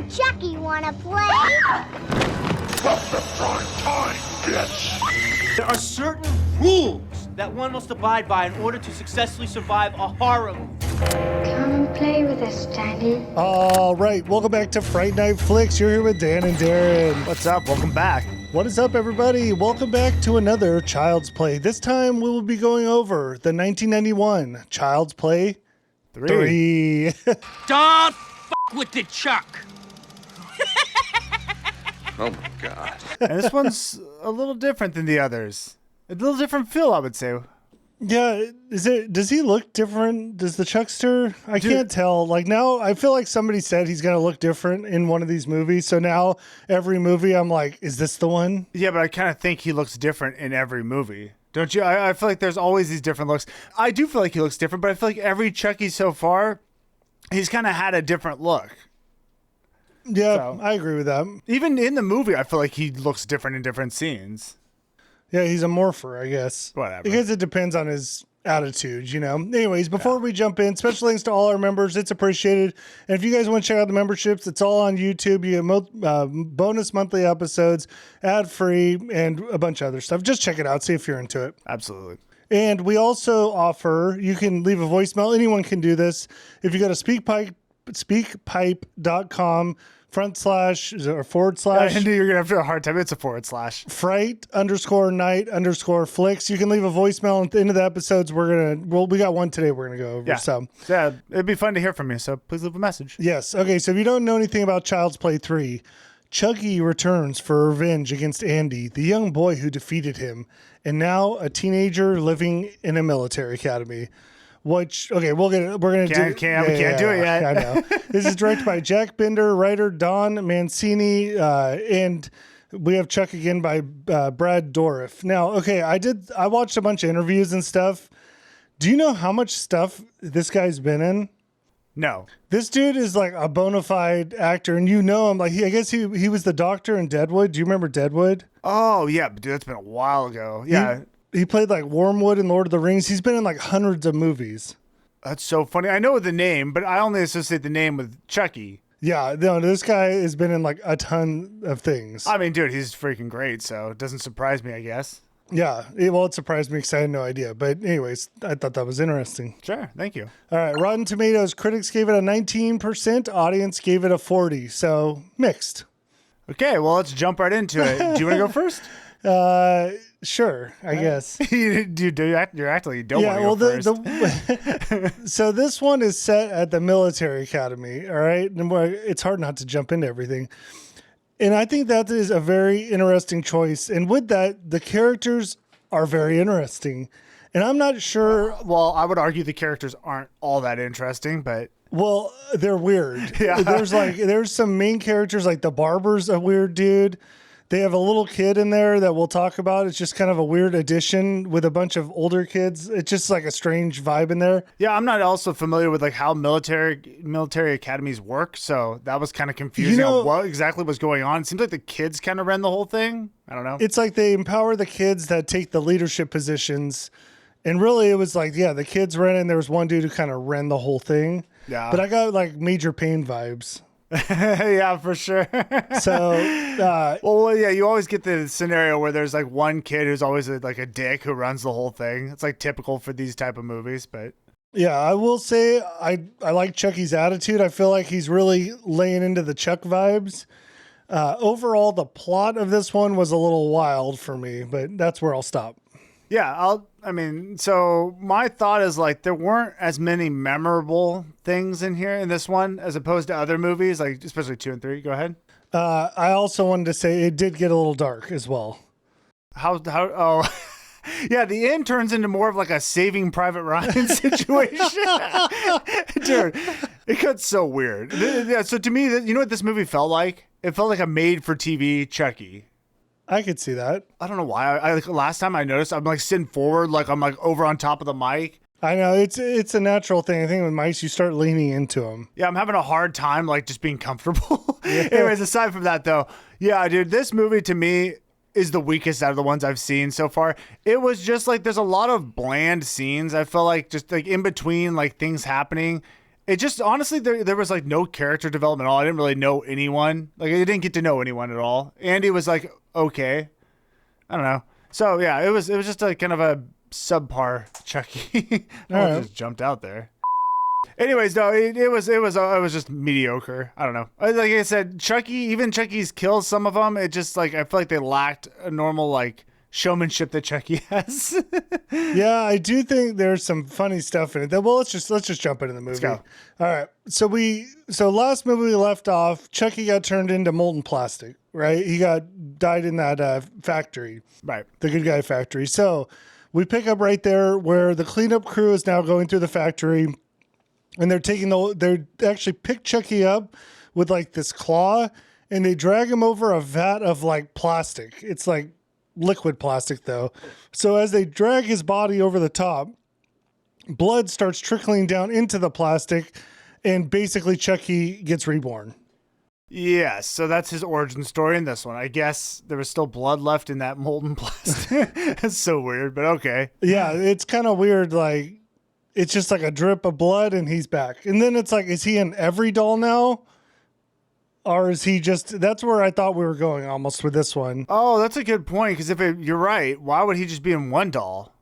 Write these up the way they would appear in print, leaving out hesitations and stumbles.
Chucky, wanna play? Stop the prime time, bitch! There are certain rules that one must abide by in order to successfully survive a horror movie. Come play with us, Daddy. All right, welcome back to Fright Night Flicks. You're here with Dan and Darren. What's up? Welcome back. What is up, everybody? Welcome back to another Child's Play. This time we will be going over the 1991 Child's Play 3. Don't with the Chuck. Oh my god. And this one's a little different than the others. A little different feel, I would say. Yeah, does he look different? Does the Chuckster? I can't tell. Like now, I feel like somebody said he's going to look different in one of these movies. So now every movie I'm like, is this the one? Yeah, but I kind of think he looks different in every movie. Don't you? I feel like there's always these different looks. I do feel like he looks different, but I feel like every Chucky so far, he's kind of had a different look. Yeah, So. I agree with that. Even in the movie, I feel like he looks different in different scenes. Yeah, he's a morpher, I guess. Whatever. Because it depends on his attitude, you know. Anyways, before we jump in, special thanks to all our members. It's appreciated. And if you guys want to check out the memberships, it's all on YouTube. You get bonus monthly episodes, ad-free, and a bunch of other stuff. Just check it out. See if you're into it. Absolutely. And we also offer, you can leave a voicemail. Anyone can do this. If you go to speakpipe.com // I knew you were going to have a hard time. It's a / Fright_Night_Flicks. You can leave a voicemail at the end of the episodes. We got one today we're going to go over. Yeah. So Yeah, it'd be fun to hear from you. So please leave a message. yes. Okay. So if you don't know anything about Child's Play 3, Chucky returns for revenge against Andy, the young boy who defeated him, and now a teenager living in a military academy. Which, okay, we're gonna We can't do it yet. I know. This is directed by Jack Bender, writer Don Mancini, and we have Chuck again by Brad Dourif. Now, okay, I watched a bunch of interviews and stuff. Do you know how much stuff this guy's been in? No. This dude is like a bona fide actor, and you know him. Like I guess he was the doctor in Deadwood. Do you remember Deadwood? Oh, yeah, but dude, that's been a while ago. Yeah. He played like Wormwood in Lord of the Rings. He's been in like hundreds of movies. That's so funny. I know the name, but I only associate the name with Chucky. Yeah, no, this guy has been in like a ton of things. I mean, dude, he's freaking great, so it doesn't surprise me, I guess. Yeah, it surprised me because I had no idea. But anyways, I thought that was interesting. Sure, thank you. All right, Rotten Tomatoes, critics gave it a 19%, audience gave it a 40%, so mixed. Okay, well, let's jump right into it. Do you want to go first? Sure, I guess. You're acting like you don't want to go first. So this one is set at the military academy, all right? And it's hard not to jump into everything. And I think that is a very interesting choice. And with that, the characters are very interesting. And I'm not sure. Well, I would argue the characters aren't all that interesting, but... Well, they're weird. Yeah. There's some main characters, like the barber's a weird dude. They have a little kid in there that we'll talk about. It's just kind of a weird addition with a bunch of older kids. It's just like a strange vibe in there. Yeah, I'm not also familiar with like how military academies work, so that was kind of confusing on what exactly was going on. It seems like the kids kind of ran the whole thing. I don't know. It's like they empower the kids that take the leadership positions. And really, it was like, yeah, the kids ran, and there was one dude who kind of ran the whole thing. Yeah. But I got like Major Pain vibes. Yeah, for sure. So, well, yeah, you always get the scenario where there's like one kid who's always like a dick who runs the whole thing. It's like typical for these type of movies, but yeah, I will say I like Chucky's attitude. I feel like he's really laying into the Chuck vibes. Overall, the plot of this one was a little wild for me, but that's where I'll stop. Yeah, so my thought is like there weren't as many memorable things in here in this one as opposed to other movies, like especially 2 and 3. Go ahead. I also wanted to say it did get a little dark as well. Oh, yeah, the end turns into more of like a Saving Private Ryan situation. Dude, it got so weird. Yeah, so to me, you know what this movie felt like? It felt like a made-for-TV Chucky. I could see that. I don't know why. I like last time I noticed, I'm like sitting forward, like I'm like over on top of the mic. I know it's a natural thing. I think with mice, you start leaning into them. Yeah, I'm having a hard time like just being comfortable. Yeah. Anyways, aside from that though, yeah, dude, this movie to me is the weakest out of the ones I've seen so far. It was just like there's a lot of bland scenes. I feel like just like in between like things happening. It just, honestly, there was like no character development at all. I didn't really know anyone. Like, I didn't get to know anyone at all. Andy was like, okay. I don't know. So yeah, it was just a kind of a subpar Chucky. I just jumped out there. Anyways, no, it was just mediocre. I don't know. Like I said, even Chucky's kills, some of them, it just like, I feel like they lacked a normal like showmanship that Chucky has. Yeah, I do think there's some funny stuff in it. Well, let's just jump into the movie. Let's go. All right. So last movie we left off, Chucky got turned into molten plastic, right? He died in that factory. Right. The good guy factory. So we pick up right there where the cleanup crew is now going through the factory, and they actually pick Chucky up with like this claw, and they drag him over a vat of like plastic. It's like liquid plastic though. So as they drag his body over the top, blood starts trickling down into the plastic, and basically Chucky gets reborn. Yes, so that's his origin story in this one. I guess there was still blood left in that molten plastic. That's so weird, but okay. Yeah, it's kind of weird. Like, it's just like a drip of blood and he's back. And then it's like, is he in every doll now? Or is he just, that's where I thought we were going almost with this one. Oh, that's a good point, because you're right, why would he just be in one doll?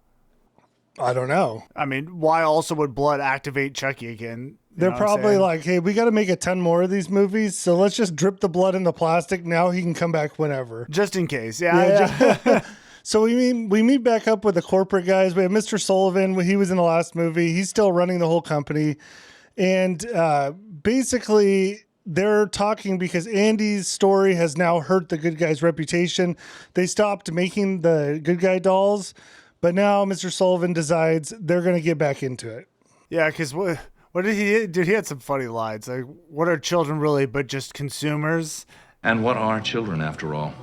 I don't know. I mean, why also would blood activate Chucky again? They're probably like, hey, we got to make a ton more of these movies, so let's just drip the blood in the plastic. Now he can come back whenever. Just in case. Yeah. So we meet back up with the corporate guys. We have Mr. Sullivan. He was in the last movie. He's still running the whole company. And basically they're talking because Andy's story has now hurt the good guy's reputation. They stopped making the good guy dolls, but now Mr. Sullivan decides they're going to get back into it. Yeah, because what did he do? He had some funny lines. Like, what are children really but just consumers? And what are children, after all,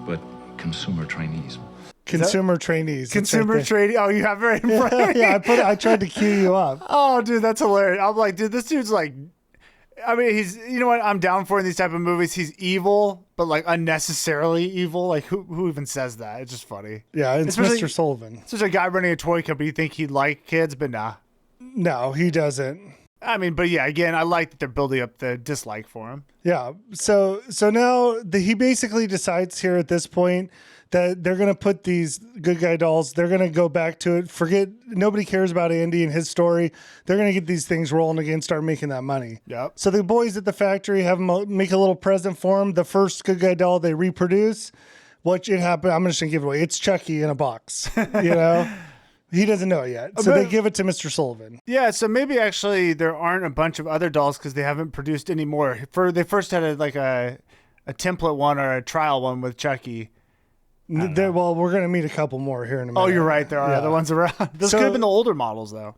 but consumer trainees? Consumer trainees. Consumer training. Oh, you have it right in front of me. Yeah, I tried to cue you up. Oh, dude, that's hilarious. I'm like, dude, this dude's like, I mean, you know what I'm down for in these type of movies? He's evil, but like unnecessarily evil. Like, who even says that? It's just funny. Yeah, it's Especially, Mr. Sullivan. Such a guy running a toy company, you think he'd like kids, but nah. No, he doesn't. I mean, but yeah, again, I like that they're building up the dislike for him. Yeah. So now he basically decides here at this point that they're going to put these good guy dolls, they're going to go back to it. Forget, nobody cares about Andy and his story. They're going to get these things rolling again, start making that money. Yep. So the boys at the factory have him make a little present for him. The first good guy doll they reproduce, what it happened, I'm just going to give it away. It's Chucky in a box, you know? He doesn't know it yet. So they give it to Mr. Sullivan. Yeah, so maybe actually there aren't a bunch of other dolls because they haven't produced any more. They first had a template one or a trial one with Chucky. Well, we're going to meet a couple more here in a minute. Oh, you're right. There are other ones around. This could have been the older models, though.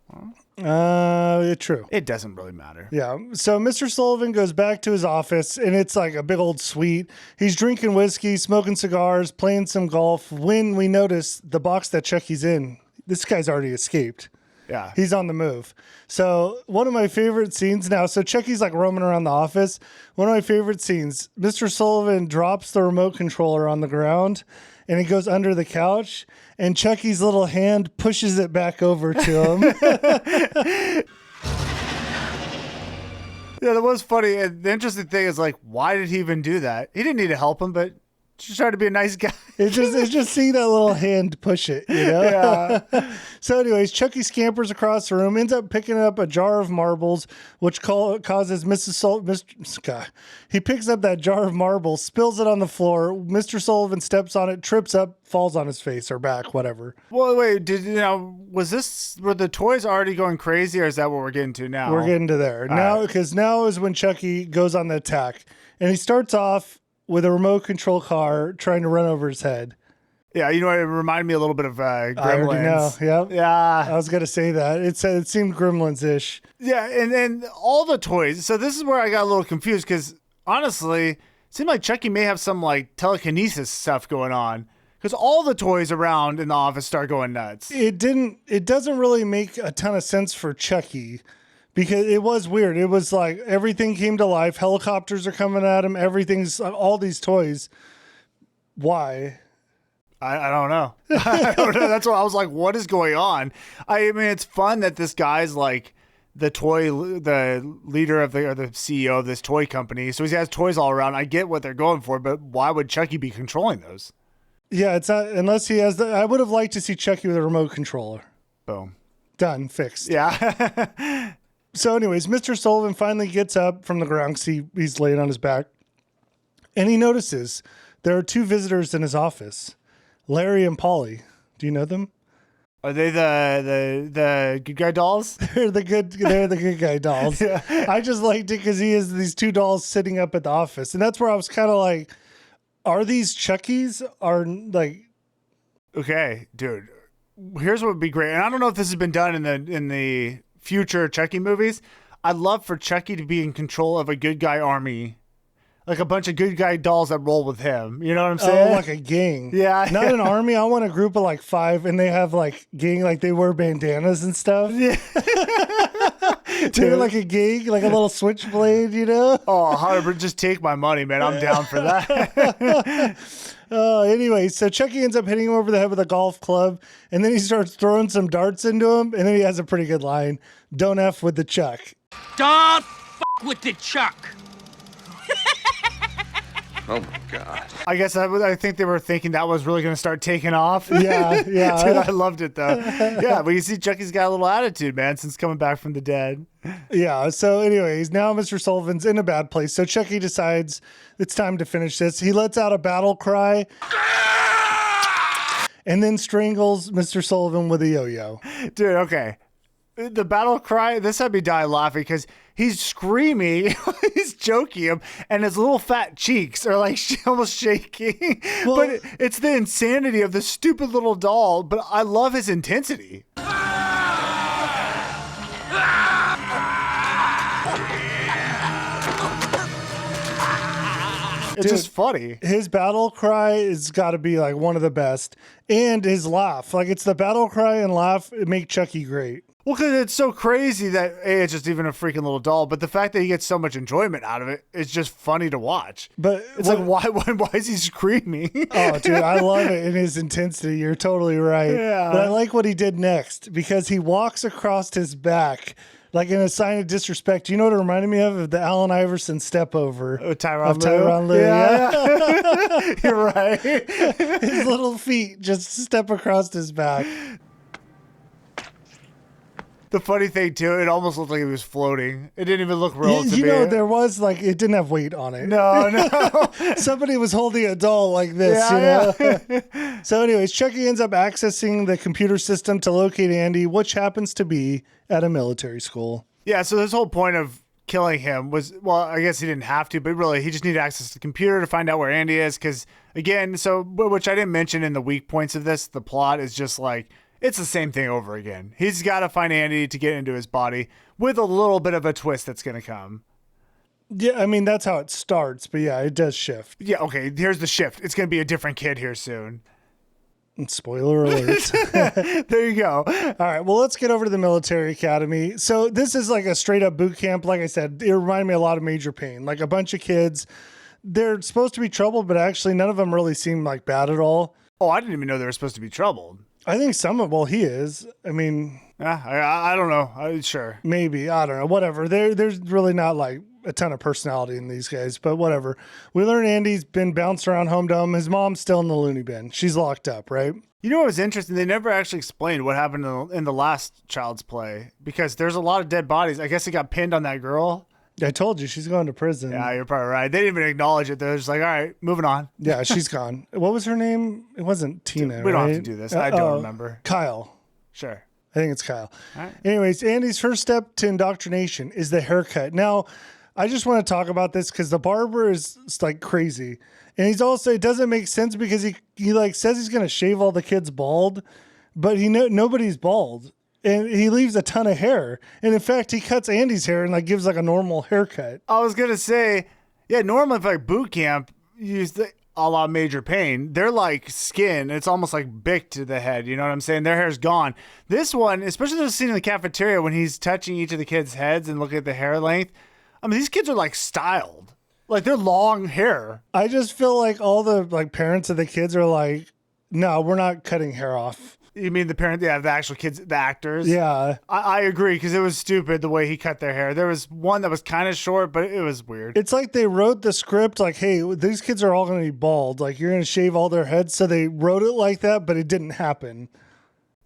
True. It doesn't really matter. Yeah. So Mr. Sullivan goes back to his office, and it's like a big old suite. He's drinking whiskey, smoking cigars, playing some golf, when we notice the box that Chucky's in. This guy's already escaped. Yeah. He's on the move. So one of my favorite scenes now, so Chucky's like roaming around the office. One of my favorite scenes, Mr. Sullivan drops the remote controller on the ground and he goes under the couch and Chucky's little hand pushes it back over to him. Yeah, that was funny. And the interesting thing is, like, why did he even do that? He didn't need to help him, but just trying to be a nice guy. It's just seeing that little hand push it, you know? Yeah. So anyways, Chucky scampers across the room, ends up picking up a jar of marbles, which causes he picks up that jar of marbles, spills it on the floor. Mr. Sullivan steps on it, trips up, falls on his face or back, whatever. Well, wait, were the toys already going crazy, or is that what we're getting to now? We're getting to there. Now, because now is when Chucky goes on the attack. And he starts off with a remote control car trying to run over his head. Yeah, you know what? It reminded me a little bit of Gremlins. I already know. Yep. Yeah. I was going to say that. It seemed Gremlins-ish. Yeah, and all the toys. So this is where I got a little confused because, honestly, it seemed like Chucky may have some, like, telekinesis stuff going on. Because all the toys around in the office start going nuts. It doesn't really make a ton of sense for Chucky. Because it was weird. It was like everything came to life. Helicopters are coming at him. All these toys. Why? I don't know. I don't know. That's why I was like, what is going on? I mean, it's fun that this guy's like the leader of or the CEO of this toy company. So he has toys all around. I get what they're going for, but why would Chucky be controlling those? Yeah, it's not unless he has I would have liked to see Chucky with a remote controller. Boom. Done. Fixed. Yeah. So anyways, Mr. Sullivan finally gets up from the ground because he's laying on his back. And he notices there are 2 visitors in his office, Larry and Polly. Do you know them? Are they the good guy dolls? They're the good guy dolls. Yeah. I just liked it because he has these 2 dolls sitting up at the office. And that's where I was kind of like, are these Chucky's? Are like, okay, dude, here's what would be great. And I don't know if this has been done in the future Chucky movies. I'd love for Chucky to be in control of a good guy army. Like a bunch of good guy dolls that roll with him. You know what I'm saying? Oh, like a gang. Yeah. Not an army. I want a group of like 5 and they have like gang, like they wear bandanas and stuff. Yeah. They're like a gang, like a little switchblade, you know? Oh, 100%. Just take my money, man. I'm down for that. Anyway, so Chucky ends up hitting him over the head with a golf club and then he starts throwing some darts into him and then he has a pretty good line. Don't F with the Chuck. Don't f with the Chuck. Oh my God. I guess I think they were thinking that was really going to start taking off. Yeah. Dude, I loved it though. Yeah, but you see Chucky's got a little attitude, man, since coming back from the dead. Yeah. So anyways, now Mr. Sullivan's in a bad place. So Chucky decides it's time to finish this. He lets out a battle cry and then strangles Mr. Sullivan with a yo-yo. Dude, okay. The battle cry, this had me die laughing because he's screaming, he's choking him, and his little fat cheeks are like almost shaking. Well, but it's the insanity of the stupid little doll, but I love his intensity. It's just funny. His battle cry has got to be like one of the best. And his laugh. Like it's the battle cry and laugh. It make Chucky great. Well, because it's so crazy that it's just even a freaking little doll, but the fact that he gets so much enjoyment out of it is just funny to watch. But it's like, why is he screaming? Oh, dude, I love it in his intensity. You're totally right. Yeah. But I like what he did next because he walks across his back like in a sign of disrespect. You know what it reminded me of? The Allen Iverson step over of Tyronn Lue. Yeah. You're right. His little feet just step across his back. The funny thing too, it almost looked like he was floating. It didn't even look real to me. You know, there was like, it didn't have weight on it. No. Somebody was holding a doll like this, Yeah. So anyways, Chucky ends up accessing the computer system to locate Andy, which happens to be at a military school. Yeah, so his whole point of killing him was, well, I guess he didn't have to, but really he just needed access to the computer to find out where Andy is. Because again, which I didn't mention in the weak points of this, the plot is just like, it's the same thing over again. He's got to find Andy to get into his body with a little bit of a twist that's going to come. Yeah, I mean, that's how it starts, but yeah, it does shift. Yeah, okay, here's the shift. It's going to be a different kid here soon. Spoiler alert. There you go. All right, well, let's get over to the military academy. So this is like a straight up boot camp. Like I said, it reminded me a lot of Major Payne. Like a bunch of kids, they're supposed to be troubled, but actually none of them really seem like bad at all. Oh, I didn't even know they were supposed to be troubled. I think well, he is. I mean, I don't know. Sure. Maybe. I don't know. Whatever. There's really not like a ton of personality in these guys, but whatever. We learn Andy's been bounced around home dome. His mom's still in the loony bin. She's locked up, right? You know what was interesting? They never actually explained what happened in the last Child's Play because there's a lot of dead bodies. I guess it got pinned on that girl. I told you she's going to prison. Yeah, you're probably right. They didn't even acknowledge it. They're just like, all right, moving on. Yeah, she's gone. What was her name? It wasn't Tina. We don't right? have to do this. I don't remember. Kyle. Sure. I think it's Kyle. All right. Anyways, Andy's first step to indoctrination is the haircut. Now, I just want to talk about this because the barber is like crazy. And he's also, it doesn't make sense because he like says he's going to shave all the kids bald, but nobody's bald. And he leaves a ton of hair. And in fact, he cuts Andy's hair and like gives like a normal haircut. I was going to say, yeah, normally if like boot camp, use the a la Major Payne, they're like skin. It's almost like bick to the head. You know what I'm saying? Their hair's gone. This one, especially the scene in the cafeteria when he's touching each of the kids' heads and looking at the hair length. I mean, these kids are like styled. Like they're long hair. I just feel like all the like parents of the kids are like, no, we're not cutting hair off. You mean the parent? Yeah, the actual kids, the actors. Yeah. I agree because it was stupid the way he cut their hair. There was one that was kind of short, but it was weird. It's like they wrote the script like, hey, these kids are all going to be bald. Like, you're going to shave all their heads. So they wrote it like that, but it didn't happen.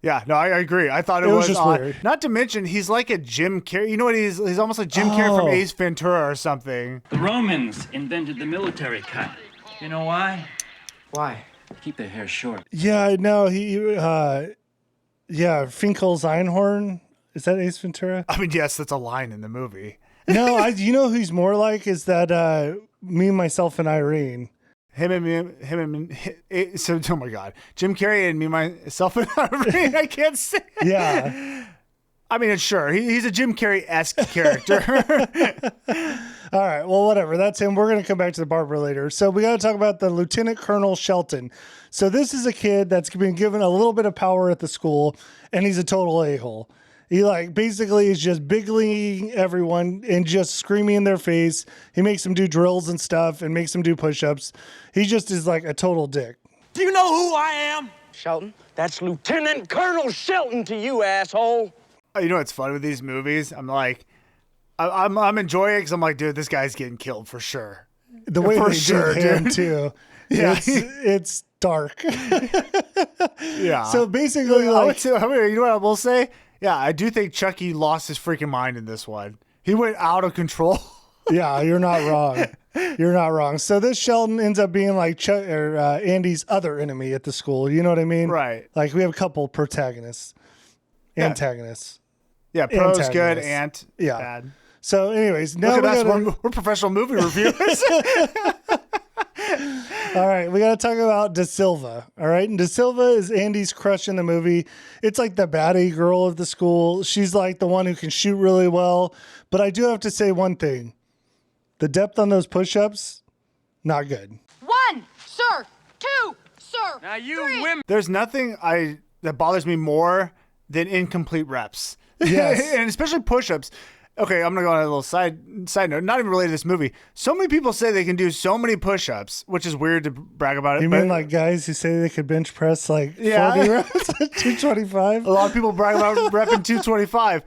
Yeah, no, I agree. I thought it was just odd. weird. Not to mention, he's like a Jim Carrey. You know what? He's almost like Jim Carrey from Oh. Ace Ventura or something. The Romans invented the military cut. You know why? Why? Keep their hair short. Yeah, no, Finkel's Einhorn. Is that Ace Ventura? I mean, yes, that's a line in the movie. No, you know who he's more like is that Me, Myself, and Irene. Oh my God. Jim Carrey and me, myself, and Irene. I can't say. Yeah. I mean, sure. He's a Jim Carrey-esque character. All right. Well, whatever. That's him. We're going to come back to the barber later. So we got to talk about the Lieutenant Colonel Shelton. So this is a kid that's been given a little bit of power at the school, and he's a total a-hole. He basically is just big-leaguing everyone and just screaming in their face. He makes them do drills and stuff and makes them do push-ups. He just is like a total dick. Do you know who I am? Shelton? That's Lieutenant Colonel Shelton to you, asshole. You know what's fun with these movies? I'm like, I'm enjoying it because I'm like, dude, this guy's getting killed for sure. The way For they sure, did him, dude. too. Yeah. It's dark. Yeah. So basically, I would say, you know what I will say? Yeah, I do think Chucky lost his freaking mind in this one. He went out of control. Yeah, you're not wrong. You're not wrong. So this Sheldon ends up being like Andy's other enemy at the school. You know what I mean? Right. Like we have a couple protagonists, antagonists. Yeah, pro's good, Antagonists. bad. So, anyways, now Look we at us. gotta, We're professional movie reviewers. all right, we got to talk about De Silva. All right, and De Silva is Andy's crush in the movie. It's like the baddie girl of the school. She's like the one who can shoot really well. But I do have to say one thing: the depth on those push-ups, not good. 1, sir. 2, sir. Now you 3. women. There's nothing that bothers me more than incomplete reps. Yes. And especially push-ups. Okay, I'm going to go on a little side note, not even related to this movie. So many people say they can do so many push-ups, which is weird to brag about it. You but mean like guys who say they could bench press like 40 Yeah. reps at 225? a lot of people brag about repping 225.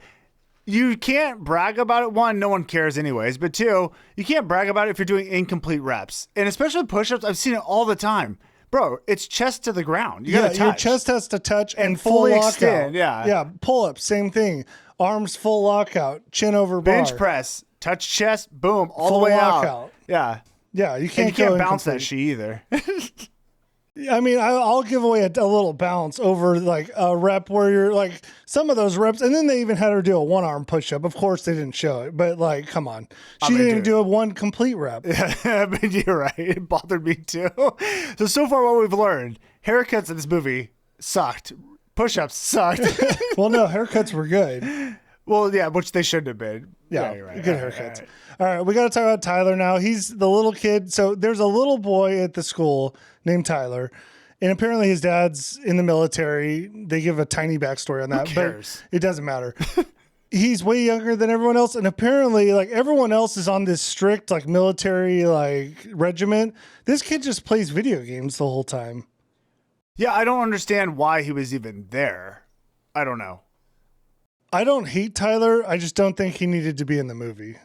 You can't brag about it. One, no one cares anyways. But two, you can't brag about it if you're doing incomplete reps. And especially push-ups, I've seen it all the time. Bro, it's chest to the ground. You gotta touch. Your chest has to touch and full fully lockout. extend, yeah. Yeah, pull up, same thing. Arms full lockout, chin over bar. Bench press, touch chest, boom, all Full the way lockout. out. Yeah. Yeah, you And can't you can't go bounce that incomplete. shit either. I mean, I'll give away a little bounce over like a rep where you're like some of those reps, and then they even had her do a one-arm push-up. Of course, they didn't show it, but like, come on, she didn't even do a one complete rep. I mean, you're right. It bothered me too. So far what we've learned, haircuts in this movie sucked. Push-ups sucked. Well, no, haircuts were good. Well, yeah, which they shouldn't have been. Yeah, you're right. good All right, haircuts. all right. All right, we got to talk about Tyler now. He's the little kid. So there's a little boy at the school named Tyler, and apparently his dad's in the military. They give a tiny backstory on that, cares? but it doesn't matter. He's way younger than everyone else, and apparently, like everyone else is on this strict, like military, like regiment. This kid just plays video games the whole time. Yeah, I don't understand why he was even there. I don't know. I don't hate Tyler. I just don't think he needed to be in the movie.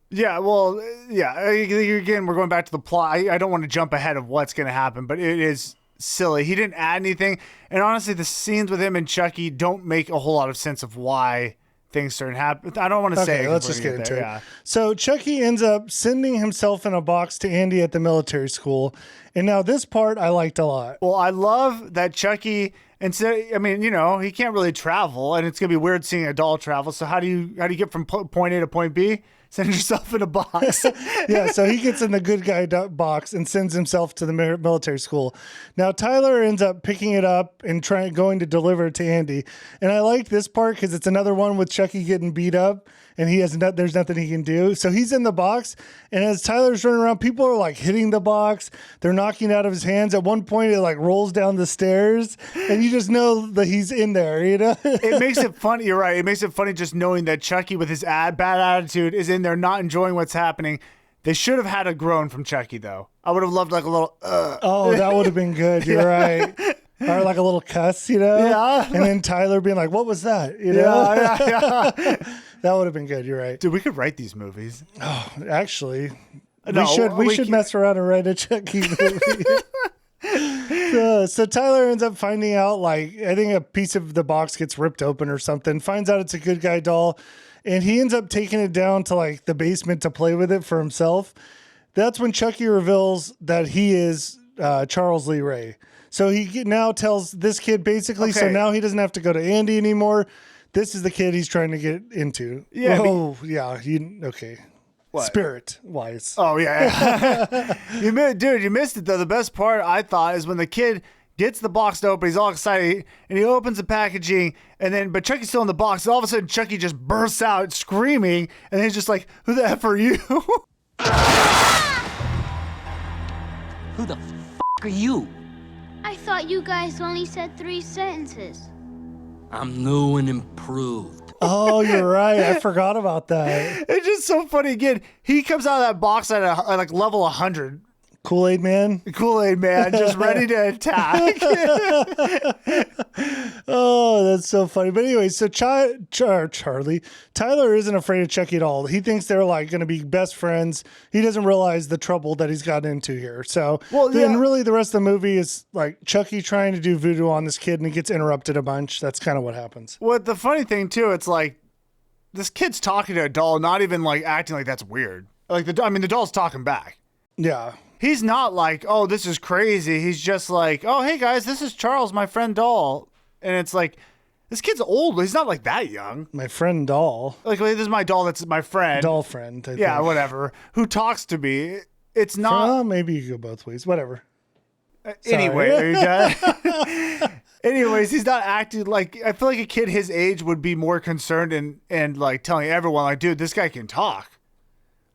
Yeah, well, yeah. Again, we're going back to the plot. I don't want to jump ahead of what's going to happen, but it is silly. He didn't add anything. And honestly, the scenes with him and Chucky don't make a whole lot of sense of why things started happening. I don't want to say it. Let's just get into it. Yeah. So Chucky ends up sending himself in a box to Andy at the military school. And now this part I liked a lot. Well, I love that Chucky, instead, I mean, you know, he can't really travel, and it's going to be weird seeing a doll travel. So how do you get from point A to point B? Send yourself in a box. Yeah, so he gets in the good guy box and sends himself to the military school. Now Tyler ends up picking it up and going to deliver it to Andy. And I like this part because it's another one with Chucky getting beat up and there's nothing he can do. So he's in the box, and as Tyler's running around, people are like hitting the box. They're knocking it out of his hands. At one point, it like rolls down the stairs, and you just know that he's in there, you know? It makes it funny. You're right. It makes it funny just knowing that Chucky, with his bad attitude, is in there not enjoying what's happening. They should have had a groan from Chucky, though. I would have loved like a little, Oh, that would have been good. You're right. Or like a little cuss, you know? Yeah. And then Tyler being like, what was that? You know? Yeah. That would have been good. You're right. Dude, we could write these movies. Oh, actually, No, we should mess around and write a Chucky movie. So Tyler ends up finding out, like, I think a piece of the box gets ripped open or something, finds out it's a good guy doll, and he ends up taking it down to like the basement to play with it for himself. That's when Chucky reveals that he is Charles Lee Ray. So he now tells this kid basically, so now he doesn't have to go to Andy anymore. This is the kid he's trying to get into. Yeah. Okay. What? Spirit wise. Oh, yeah. You missed it, though. The best part, I thought, is when the kid gets the box to open. He's all excited, and he opens the packaging, but Chucky's still in the box. And all of a sudden, Chucky just bursts out screaming, and he's just like, who the F are you? Who the are you? I thought you guys only said 3 sentences. I'm new and improved. Oh, you're right. I forgot about that. It's just so funny. Again, he comes out of that box at like level 100. Kool-Aid Man. Kool-Aid Man, just ready to attack. Oh, that's so funny. But anyway, so Charlie, Tyler isn't afraid of Chucky at all. He thinks they're like going to be best friends. He doesn't realize the trouble that he's gotten into here. So, and really the rest of the movie is like Chucky trying to do voodoo on this kid, and he gets interrupted a bunch. That's kind of what happens. Well, the funny thing too, it's like this kid's talking to a doll, not even like acting like that's weird. Like the doll's talking back. Yeah. He's not like, oh, this is crazy. He's just like, oh, hey, guys, this is Charles, my friend doll. And it's like, this kid's old. He's not like that young. My friend doll. Like, this is my doll that's my friend. Doll friend. I yeah, think. whatever. Who talks to me. It's not. Well, maybe you go both ways. Whatever. Anyway, are you done? Anyways, he's not acting like, I feel like a kid his age would be more concerned and like telling everyone, like, dude, this guy can talk.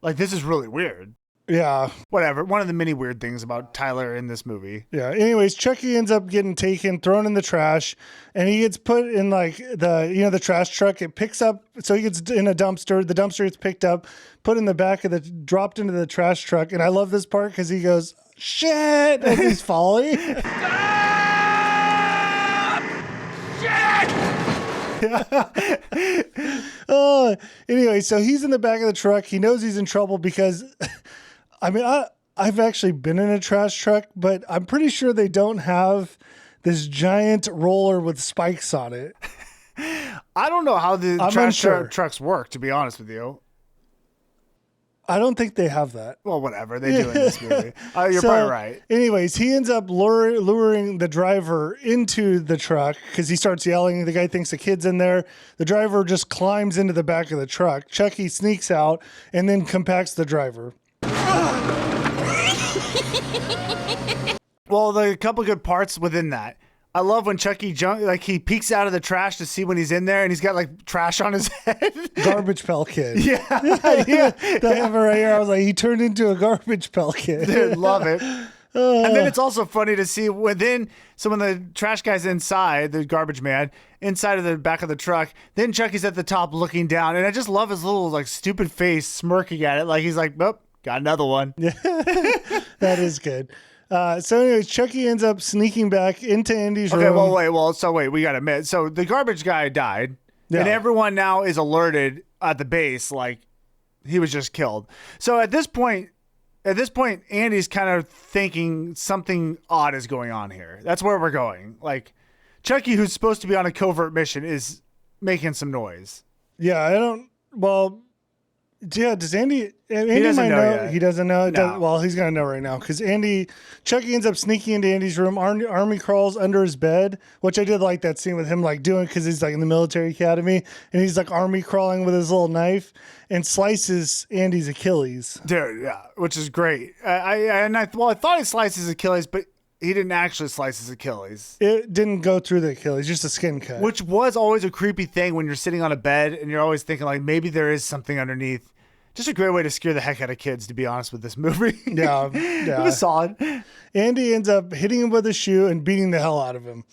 Like, this is really weird. Yeah. Whatever. One of the many weird things about Tyler in this movie. Yeah. Anyways, Chucky ends up getting taken, thrown in the trash, and he gets put in like the trash truck. It picks up, so he gets in a dumpster. The dumpster gets picked up, put in the back of dropped into the trash truck. And I love this part because he goes, shit, as he's falling. Oh, anyway, so he's in the back of the truck. He knows he's in trouble because, I mean, I've actually been in a trash truck, but I'm pretty sure they don't have this giant roller with spikes on it. I don't know how the trash trucks work, to be honest with you. I don't think they have that. Well, whatever. They do in this movie. You're probably right. Anyways, he ends up luring the driver into the truck because he starts yelling. The guy thinks the kid's in there. The driver just climbs into the back of the truck. Chucky sneaks out and then compacts the driver. Well, there are a couple good parts within that. I love when Chucky he peeks out of the trash to see when he's in there, and he's got like trash on his head. Garbage Pail Kid. Yeah. That right here. I was like, he turned into a Garbage Pail Kid. Dude, love it. And then it's also funny to see when the trash guy's inside, the garbage man, inside of the back of the truck, then Chucky's at the top looking down, and I just love his little like stupid face smirking at it, like he's like, "Oh, got another one." Yeah, that is good. So anyways, Chucky ends up sneaking back into Andy's room. Okay, wait, we got to admit. So the garbage guy died, and everyone now is alerted at the base like he was just killed. So at this point, Andy's kind of thinking something odd is going on here. That's where we're going. Like Chucky, who's supposed to be on a covert mission, is making some noise. Yeah, does Andy doesn't know yet. He doesn't know. No. Well, he's going to know right now because Chucky ends up sneaking into Andy's room. Army crawls under his bed, which I did like that scene with him like doing because he's like in the military academy and he's like army crawling with his little knife and slices Andy's Achilles. Dude, yeah, which is great. I thought he sliced his Achilles, but he didn't actually slice his Achilles. It didn't go through the Achilles, just a skin cut. Which was always a creepy thing when you're sitting on a bed and you're always thinking like maybe there is something underneath. Just a great way to scare the heck out of kids, to be honest with this movie. Yeah. It was solid. Andy ends up hitting him with a shoe and beating the hell out of him.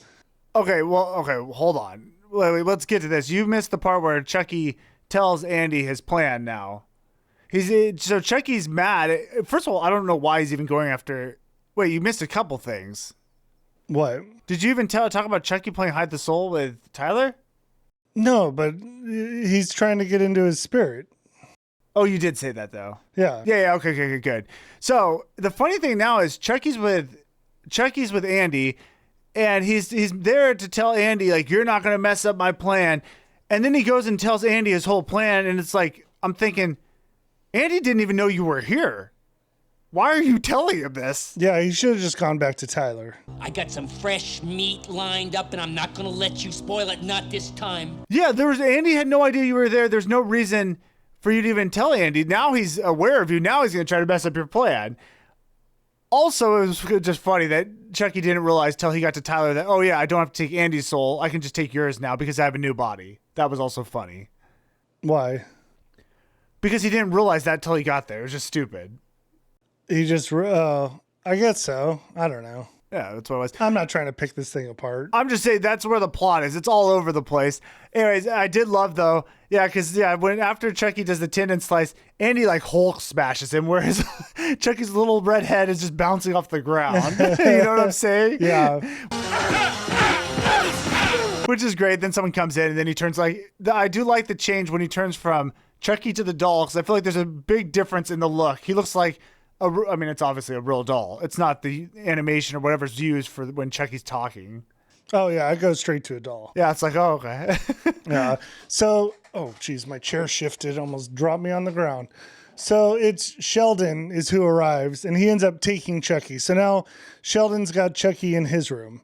Okay, hold on. Wait, let's get to this. You missed the part where Chucky tells Andy his plan now. So Chucky's mad. First of all, I don't know why he's even going after... Wait, you missed a couple things. What? Did you even talk about Chucky playing Hide the Soul with Tyler? No, but he's trying to get into his spirit. Oh, you did say that though. Yeah. Yeah. Okay. Good. So the funny thing now is Chucky's with Andy, and he's there to tell Andy like, you're not gonna mess up my plan, and then he goes and tells Andy his whole plan, and it's like, I'm thinking, Andy didn't even know you were here. Why are you telling him this? Yeah, he should have just gone back to Tyler. I got some fresh meat lined up, and I'm not gonna let you spoil it. Not this time. Yeah, Andy had no idea you were there. There's no reason for you to even tell Andy. Now he's aware of you. Now he's gonna try to mess up your plan. Also, it was just funny that Chucky didn't realize till he got to Tyler that, oh yeah, I don't have to take Andy's soul. I can just take yours now because I have a new body. That was also funny. Why? Because he didn't realize that till he got there. It was just stupid. He just, I guess so. I don't know. Yeah, that's what it was. I'm not trying to pick this thing apart. I'm just saying that's where the plot is. It's all over the place. Anyways, I did love though. Yeah, because when after Chucky does the tendon slice, Andy like Hulk smashes him, whereas Chucky's little red head is just bouncing off the ground. You know what I'm saying? Yeah. Which is great. Then someone comes in and then he turns I do like the change when he turns from Chucky to the doll, because I feel like there's a big difference in the look. He looks like it's obviously a real doll. It's not the animation or whatever's used for when Chucky's talking. Oh, yeah, I go straight to a doll. Yeah, it's like, oh, okay. Yeah. So, oh, geez, my chair shifted, almost dropped me on the ground. So it's Sheldon is who arrives, and he ends up taking Chucky. So now Sheldon's got Chucky in his room.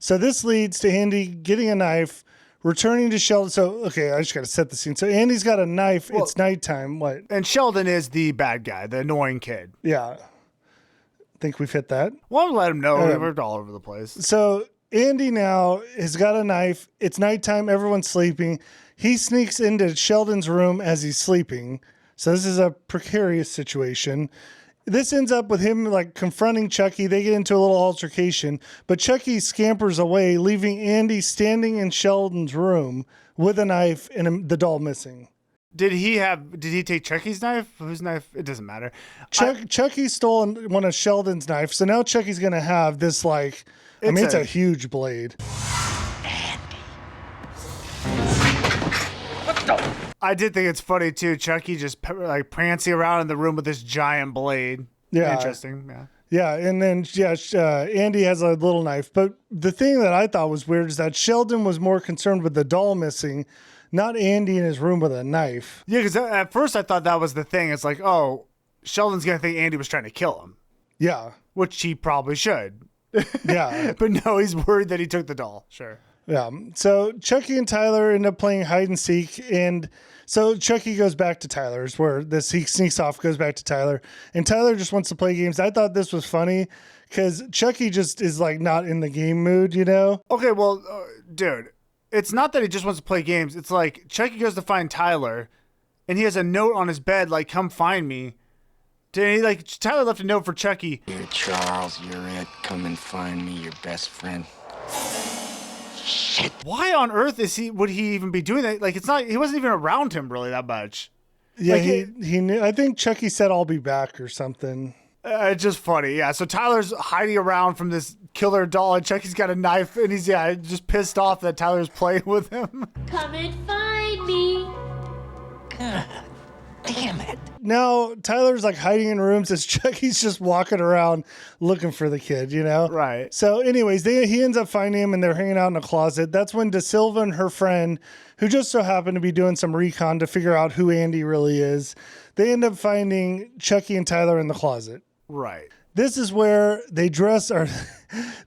So this leads to Andy getting a knife, returning to Sheldon. So, okay, I just got to set the scene. So Andy's got a knife. Well, it's nighttime. What? And Sheldon is the bad guy, the annoying kid. Yeah. Think we've hit that? Well, let him know. We're all over the place. So Andy now has got a knife. It's nighttime. Everyone's sleeping. He sneaks into Sheldon's room as he's sleeping. So this is a precarious situation. This ends up with him like confronting Chucky. They get into a little altercation, but Chucky scampers away, leaving Andy standing in Sheldon's room with a knife and the doll missing. Did he take Chucky's knife? Whose knife? It doesn't matter. Chucky stole one of Sheldon's knives. So now Chucky's going to have this it's a huge blade. I did think it's funny too. Chucky just prancing around in the room with this giant blade. Yeah. Interesting. Yeah. Yeah. And then, Andy has a little knife. But the thing that I thought was weird is that Sheldon was more concerned with the doll missing, not Andy in his room with a knife. Yeah. Because at first I thought that was the thing. It's like, oh, Sheldon's going to think Andy was trying to kill him. Yeah. Which he probably should. Yeah. But no, he's worried that he took the doll. Sure. Yeah. So Chucky and Tyler end up playing hide and seek, and so Chucky goes back to Tyler's where he sneaks off, goes back to Tyler, and Tyler just wants to play games. I thought this was funny because Chucky just is like not in the game mood, you know? Okay, well, dude, it's not that he just wants to play games. It's like Chucky goes to find Tyler, and he has a note on his bed like, "Come find me." Tyler left a note for Chucky. Dear Charles, you're it. Come and find me, your best friend. Shit. Why on earth would he even be doing that? Like, it's not, he wasn't even around him really that much. Yeah, he knew. I think Chucky said, "I'll be back" or something. It's just funny. Yeah. So Tyler's hiding around from this killer doll, and Chucky's got a knife, and he's just pissed off that Tyler's playing with him. Come and find me. God damn it. Now Tyler's like hiding in rooms as Chucky's just walking around looking for the kid, you know? Right. So anyways, he ends up finding him and they're hanging out in a closet. That's when Da Silva and her friend, who just so happened to be doing some recon to figure out who Andy really is, they end up finding Chucky and Tyler in the closet. Right. This is where they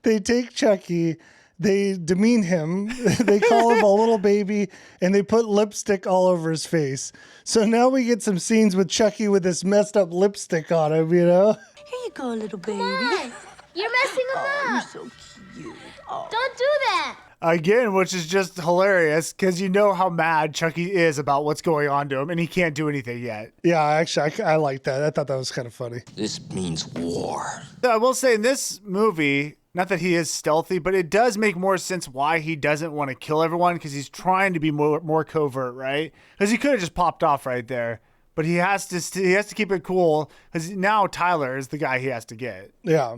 they take Chucky, they demean him, they call him a little baby, and they put lipstick all over his face. So now we get some scenes with Chucky with this messed up lipstick on him, you know? Here you go, little baby. Come on. You're messing him up. You're so cute. Oh. Don't do that. Again, which is just hilarious because you know how mad Chucky is about what's going on to him, and he can't do anything yet. Yeah, actually, I like that. I thought that was kind of funny. This means war. I will say in this movie, not that he is stealthy, but it does make more sense why he doesn't want to kill everyone, because he's trying to be more covert, right? Because he could have just popped off right there, but he has to keep it cool because now Tyler is the guy he has to get. Yeah.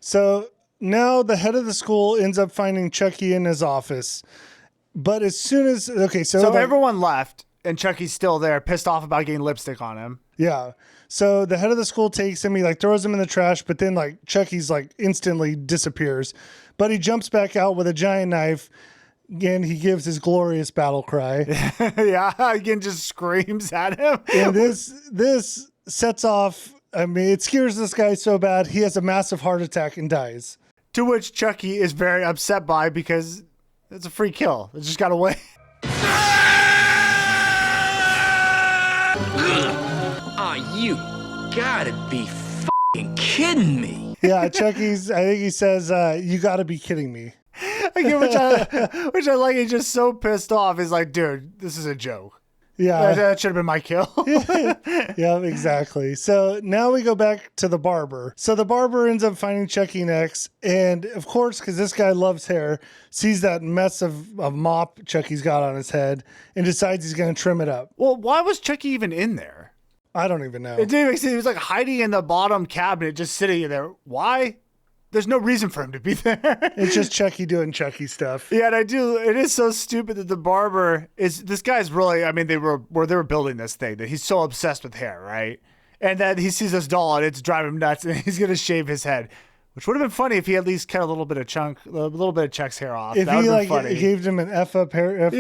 So now the head of the school ends up finding Chucky in his office. But as soon as, okay, so everyone left and Chucky's still there, pissed off about getting lipstick on him. Yeah. So the head of the school takes him, he like throws him in the trash, but then like Chucky's like instantly disappears. But he jumps back out with a giant knife. Again, he gives his glorious battle cry. Yeah, again, just screams at him. And this sets off, I mean, it scares this guy so bad, he has a massive heart attack and dies. To which Chucky is very upset by because it's a free kill. It just got away. You gotta be fucking kidding me. Yeah, I think he says, you gotta be kidding me. Again, which I like. He's just so pissed off. He's like, dude, this is a joke. Yeah. That should have been my kill. Yeah, exactly. So now we go back to the barber. So the barber ends up finding Chucky next. And of course, because this guy loves hair, sees that mess of mop Chucky's got on his head and decides he's going to trim it up. Well, why was Chucky even in there? I don't even know. It didn't make sense. He was like hiding in the bottom cabinet, just sitting there. Why? There's no reason for him to be there. It's just Chucky doing Chucky stuff. Yeah, and it is so stupid that the barber this guy's really, I mean, they were building this thing that he's so obsessed with hair, right? And then he sees this doll and it's driving him nuts and he's going to shave his head, which would have been funny if he at least cut a little bit of Chuck's hair off. If he like gave him an F up haircut,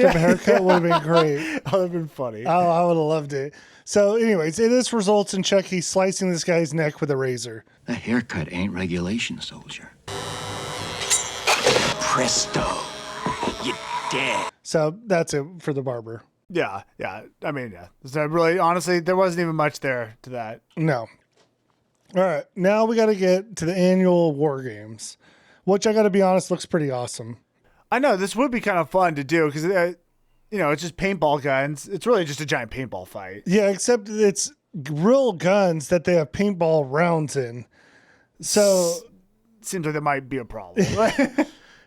would have been great. That would have been funny. Oh, I would have loved it. So anyways, this results in Chucky slicing this guy's neck with a razor. The haircut ain't regulation, soldier. Presto. You're dead. So that's it for the barber. Yeah. I mean, yeah. So really, honestly, there wasn't even much there to that. No. All right. Now we got to get to the annual War Games, which I got to be honest, looks pretty awesome. I know this would be kind of fun to do because, it's just paintball guns. It's really just a giant paintball fight. Yeah, except it's real guns that they have paintball rounds in. So seems like that might be a problem.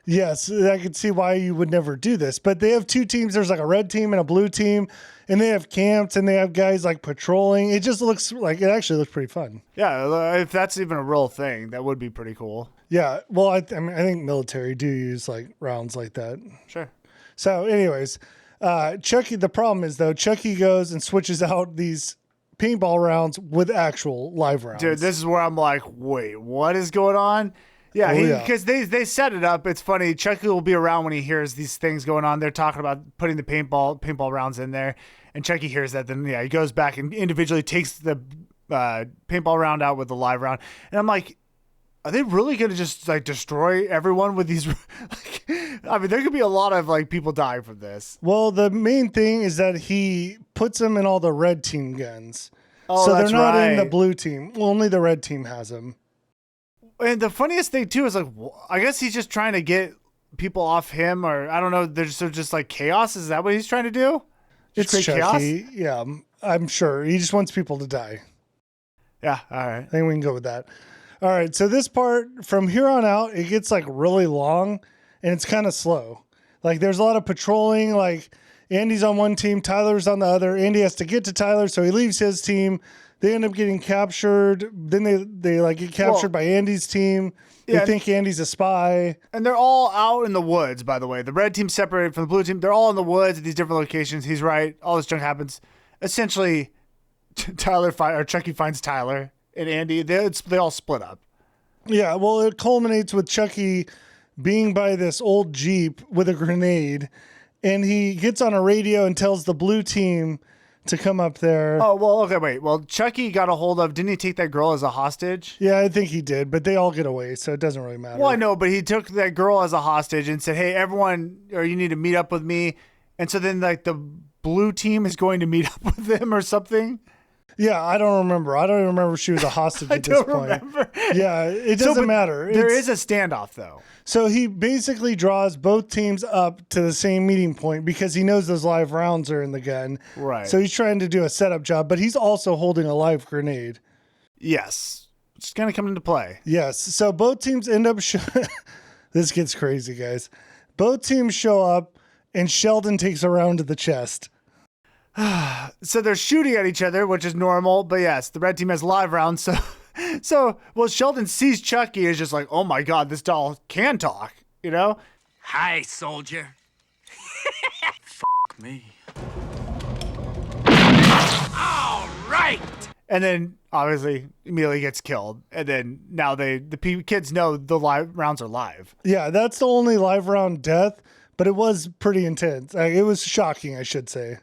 Yes, I could see why you would never do this. But they have two teams. There's like a red team and a blue team, and they have camps and they have guys like patrolling. It just looks like, it actually looks pretty fun. Yeah, if that's even a real thing, that would be pretty cool. Yeah, well, I think military do use like rounds like that. Sure. So anyways, Chucky, the problem is though, Chucky goes and switches out these paintball rounds with actual live rounds. Dude, this is where I'm like, wait, what is going on? Yeah, because they set it up. It's funny. Chucky will be around when he hears these things going on. They're talking about putting the paintball rounds in there, and Chucky hears that. Then he goes back and individually takes the paintball round out with the live round. And I'm like, are they really going to just like destroy everyone with these? I mean, there could be a lot of like people dying from this. Well, the main thing is that he puts them in all the red team guns. Oh, so that's they're not right. in the blue team. Only the red team has them. And the funniest thing too is like, I guess he's just trying to get people off him, or I don't know. There's just like chaos. Is that what he's trying to do? It's Chucky. Yeah, I'm sure he just wants people to die. Yeah. All right. I think we can go with that. All right. So this part from here on out, it gets like really long and it's kind of slow. Like there's a lot of patrolling. Like Andy's on one team, Tyler's on the other. Andy has to get to Tyler, so he leaves his team. They end up getting captured. Then they like get captured by Andy's team. They think Andy's a spy. And they're all out in the woods, by the way. The red team's separated from the blue team. They're all in the woods at these different locations. He's right. All this junk happens. Essentially, Chucky finds Tyler and Andy. They all split up. Yeah, well, it culminates with Chucky being by this old Jeep with a grenade. And he gets on a radio and tells the blue team to come up there. Oh, well, okay, wait. Well, Chucky got a hold of, didn't he take that girl as a hostage? Yeah, I think he did, but they all get away, so it doesn't really matter. Well, I know, but he took that girl as a hostage and said, hey, everyone, or you need to meet up with me. And so then, like, the blue team is going to meet up with them or something? Yeah, I don't remember. I don't even remember if she was a hostage at this point. Remember. Yeah, it doesn't matter. There is a standoff, though. So he basically draws both teams up to the same meeting point because he knows those live rounds are in the gun. Right. So he's trying to do a setup job, but he's also holding a live grenade. Yes. It's going to come into play. Yes. So both teams end up... This gets crazy, guys. Both teams show up, and Sheldon takes a round to the chest. So they're shooting at each other, which is normal. But yes, the red team has live rounds, so So, well, Sheldon sees Chucky and is just like, oh my God, this doll can talk, you know? Hi, soldier. Me. All right. And then obviously immediately gets killed. And then now the kids know the live rounds are live. Yeah, that's the only live round death, but it was pretty intense. It was shocking, I should say.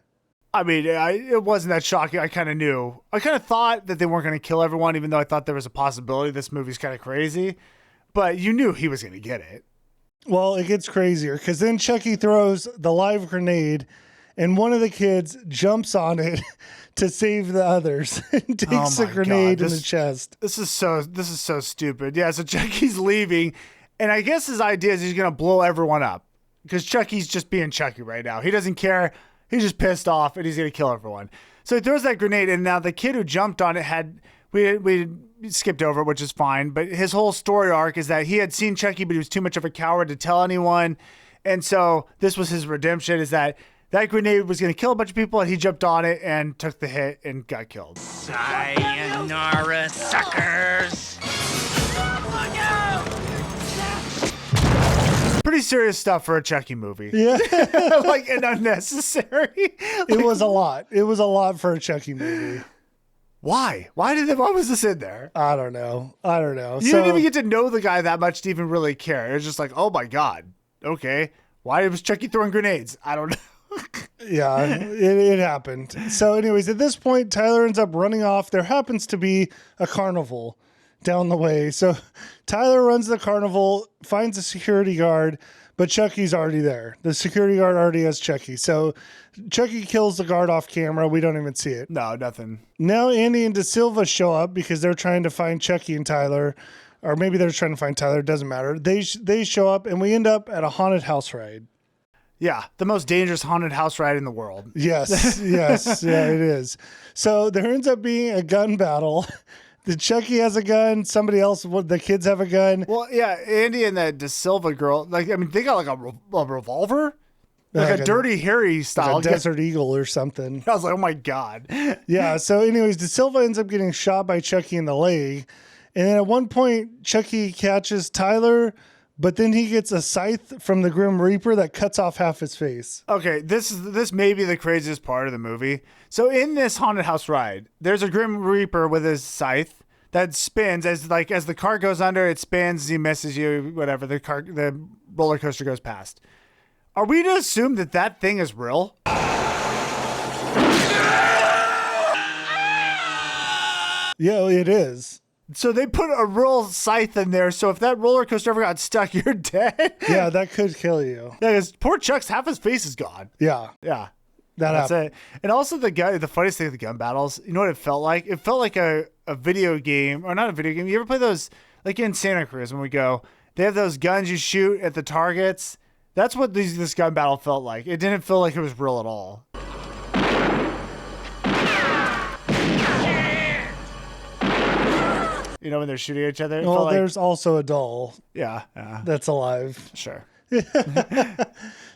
I mean, it wasn't that shocking. I kind of knew. I kind of thought that they weren't going to kill everyone, even though I thought there was a possibility. This movie's kind of crazy. But you knew he was going to get it. Well, it gets crazier because then Chucky throws the live grenade and one of the kids jumps on it to save the others and takes the grenade in the chest. This is so stupid. Yeah, so Chucky's leaving, and I guess his idea is he's going to blow everyone up because Chucky's just being Chucky right now. He doesn't care. He's just pissed off, and he's going to kill everyone. So he throws that grenade, and now the kid who jumped on it had... We skipped over it, which is fine, but his whole story arc is that he had seen Chucky, but he was too much of a coward to tell anyone, and so this was his redemption, is that grenade was going to kill a bunch of people, and he jumped on it and took the hit and got killed. Sayonara, suckers. Look out! Pretty serious stuff for a Chucky movie. Yeah. Like, and unnecessary. It was a lot. It was a lot for a Chucky movie. Why? Why was this in there? I don't know. You didn't even get to know the guy that much to even really care. It was just like, oh my God. Okay. Why was Chucky throwing grenades? I don't know. Yeah, it happened. So anyways, at this point, Tyler ends up running off. There happens to be a carnival down the way. So Tyler runs the carnival, finds a security guard, but Chucky's already there. The security guard already has Chucky. So Chucky kills the guard off camera. We don't even see it. No, nothing. Now Andy and De Silva show up because they're trying to find Chucky and Tyler. Or maybe they're trying to find Tyler. It doesn't matter. They show up and we end up at a haunted house ride. Yeah, the most dangerous haunted house ride in the world. Yes, yes, yeah, it is. So there ends up being a gun battle. The Chucky has a gun. Somebody else, the kids have a gun. Well, yeah, Andy and that De Silva girl, they got like a revolver, like a Dirty Harry style, like a Desert Eagle or something. I was like, oh my God. Yeah. So, anyways, De Silva ends up getting shot by Chucky in the leg, and then at one point, Chucky catches Tyler. But then he gets a scythe from the Grim Reaper that cuts off half his face. Okay, this may be the craziest part of the movie. So in this haunted house ride, there's a Grim Reaper with his scythe that spins as the car goes under, it spins, he misses you, whatever, the roller coaster goes past. Are we to assume that thing is real? Yeah, it is. So they put a real scythe in there. So if that roller coaster ever got stuck, you're dead. Yeah, that could kill you. Yeah, because poor Chuck's half his face is gone. Yeah. Yeah. That's it. And also the funniest thing with the gun battles, you know what it felt like? It felt like a video game, or not a video game. You ever play those, like in Santa Cruz when we go, they have those guns you shoot at the targets. That's what this gun battle felt like. It didn't feel like it was real at all. You know, when they're shooting at each other? Well, there's also a doll. Yeah. That's alive. Sure.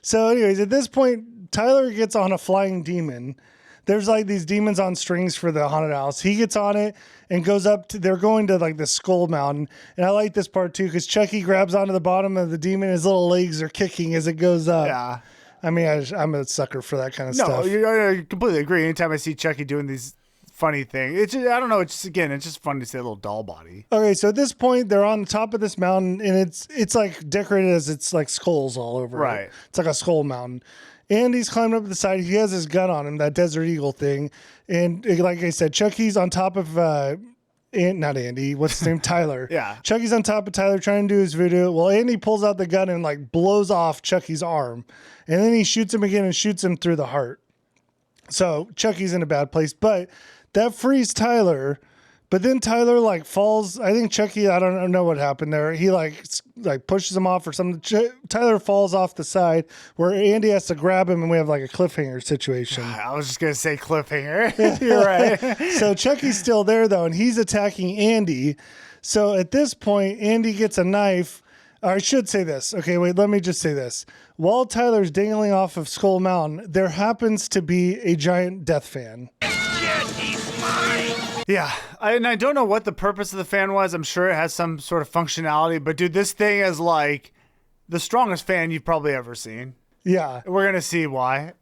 So anyways, at this point, Tyler gets on a flying demon. There's like these demons on strings for the haunted house. He gets on it and goes up to, they're going to like the skull mountain. And I like this part too, because Chucky grabs onto the bottom of the demon. His little legs are kicking as it goes up. Yeah. I mean, I'm a sucker for that kind of stuff. No, I completely agree. Anytime I see Chucky doing these funny thing, it's just, I don't know, it's just fun to see a little doll body. Okay, so at this point they're on the top of this mountain and it's like decorated as it's like skulls all over. Right. It's like a skull mountain. And he's climbing up the side. He has his gun on him, that Desert Eagle thing. And like I said, Chucky's on top of not Andy, what's his name? Tyler. Yeah. Chucky's on top of Tyler trying to do his voodoo. Well, Andy pulls out the gun and like blows off Chucky's arm. And then he shoots him again and shoots him through the heart. So Chucky's in a bad place, but that frees Tyler, but then Tyler like falls. I think Chucky, I don't know what happened there. He like pushes him off or something. Tyler falls off the side where Andy has to grab him and we have like a cliffhanger situation. I was just going to say cliffhanger. You're right. So Chucky's still there though, and he's attacking Andy. So at this point, Andy gets a knife. I should say this. Okay, wait, let me just say this. While Tyler's dangling off of Skull Mountain, there happens to be a giant death fan. Yeah, and I don't know what the purpose of the fan was. I'm sure it has some sort of functionality, but dude, this thing is like the strongest fan you've probably ever seen. Yeah. We're going to see why.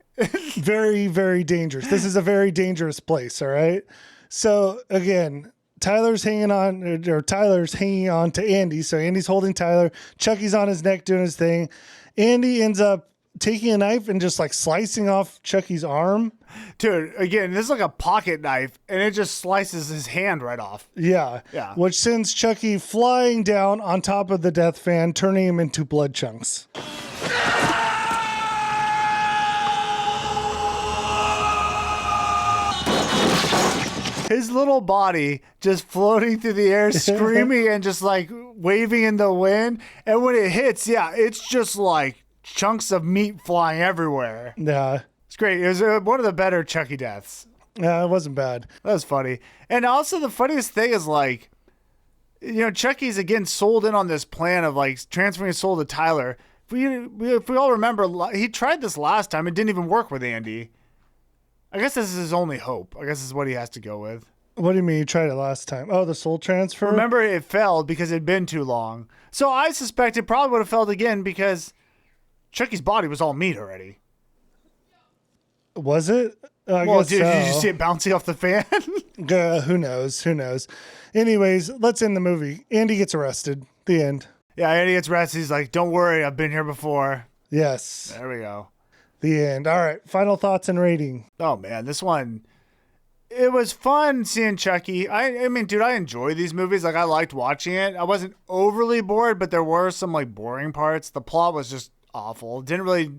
Very, very dangerous. This is a very dangerous place, all right? So, again, Tyler's hanging on to Andy. So Andy's holding Tyler. Chucky's on his neck doing his thing. Andy ends up taking a knife and just like slicing off Chucky's arm. Dude, again, this is like a pocket knife, and it just slices his hand right off. Yeah. Yeah. Which sends Chucky flying down on top of the death fan, turning him into blood chunks. His little body just floating through the air, screaming and just like waving in the wind. And when it hits, yeah, it's just like chunks of meat flying everywhere. Yeah. It's great. It was one of the better Chucky deaths. Yeah, it wasn't bad. That was funny. And also the funniest thing is like, you know, Chucky's again sold in on this plan of like transferring his soul to Tyler. If we all remember, he tried this last time. It didn't even work with Andy. I guess this is his only hope. I guess this is what he has to go with. What do you mean you tried it last time? Oh, the soul transfer? Remember, it failed because it had been too long. So I suspect it probably would have failed again because Chucky's body was all meat already. Was it? I Well, guess dude, so. did you see it bouncing off the fan? Who knows? Who knows? Anyways, let's end the movie. Andy gets arrested. The end. Yeah, Andy gets arrested. He's like, don't worry, I've been here before. Yes. There we go. The end. All right. Final thoughts and rating. Oh, man, this one, it was fun seeing Chucky. I mean, dude, I enjoy these movies. Like, I liked watching it. I wasn't overly bored, but there were some, like, boring parts. The plot was just awful. Didn't really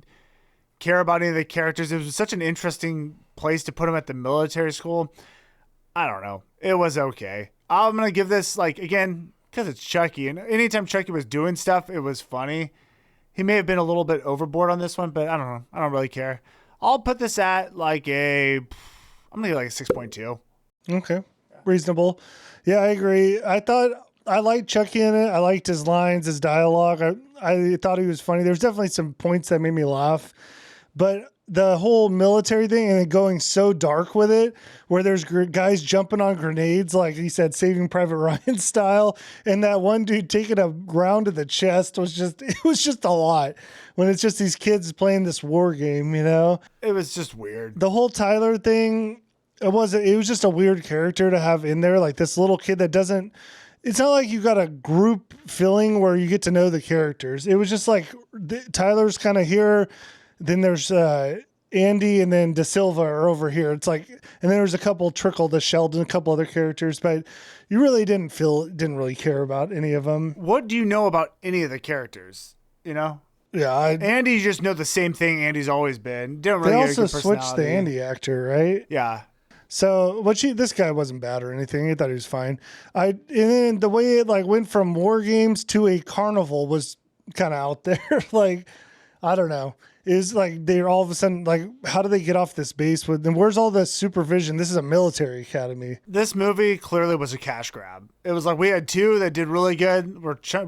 care about any of the characters. It was such an interesting place to put them at the military school. I don't know. It was okay. I'm going to give this, like, again, because it's Chucky. And anytime Chucky was doing stuff, it was funny. He may have been a little bit overboard on this one, but I don't know. I don't really care. I'll put this at like I'm going to give like a 6.2. Okay. Reasonable. Yeah, I agree. I thought I liked Chucky in it. I liked his lines, his dialogue. I thought he was funny. There's definitely some points that made me laugh. But the whole military thing and then going so dark with it, where there's guys jumping on grenades, like he said, Saving Private Ryan style, and that one dude taking a round to the chest was just a lot. When it's just these kids playing this war game, you know? It was just weird. The whole Tyler thing, it was just a weird character to have in there, like this little kid that doesn't. It's not like you got a group feeling where you get to know the characters. It was just like Tyler's kind of here. Then there's Andy and then Da Silva are over here. It's like, and then there's a couple trickle to Sheldon, a couple other characters, but you really didn't really care about any of them. What do you know about any of the characters? You know? Yeah. Andy, you just know the same thing Andy's always been. Didn't really They get a also good switched the personality. Andy actor, right? Yeah. So this guy wasn't bad or anything. I thought he was fine. And then the way it like went from war games to a carnival was kind of out there. Like, I don't know. Is like they're all of a sudden like, how do they get off this base with them? Where's all the supervision? This is a military academy. This movie clearly was a cash grab. It was like we had two that did really good. I